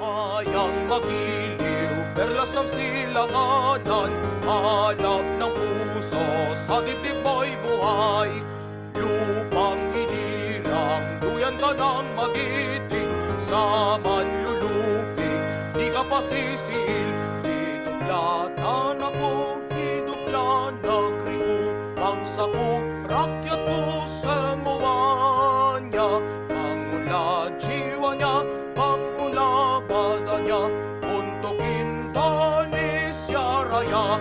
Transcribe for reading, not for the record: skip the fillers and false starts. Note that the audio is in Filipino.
Hayang magiliw, perlas ng silanganan, hanap ng puso, sa dibdib mo'y buhay. Lupang hinirang, duyan ka ng magiting, sa manlulupig, di ka pa sisil. Idubla ako, idubla nagrigo, ang saku, rakyat po sa muwanya, pangula jiwa niya, pangula bada niya, untukin tanis ya raya,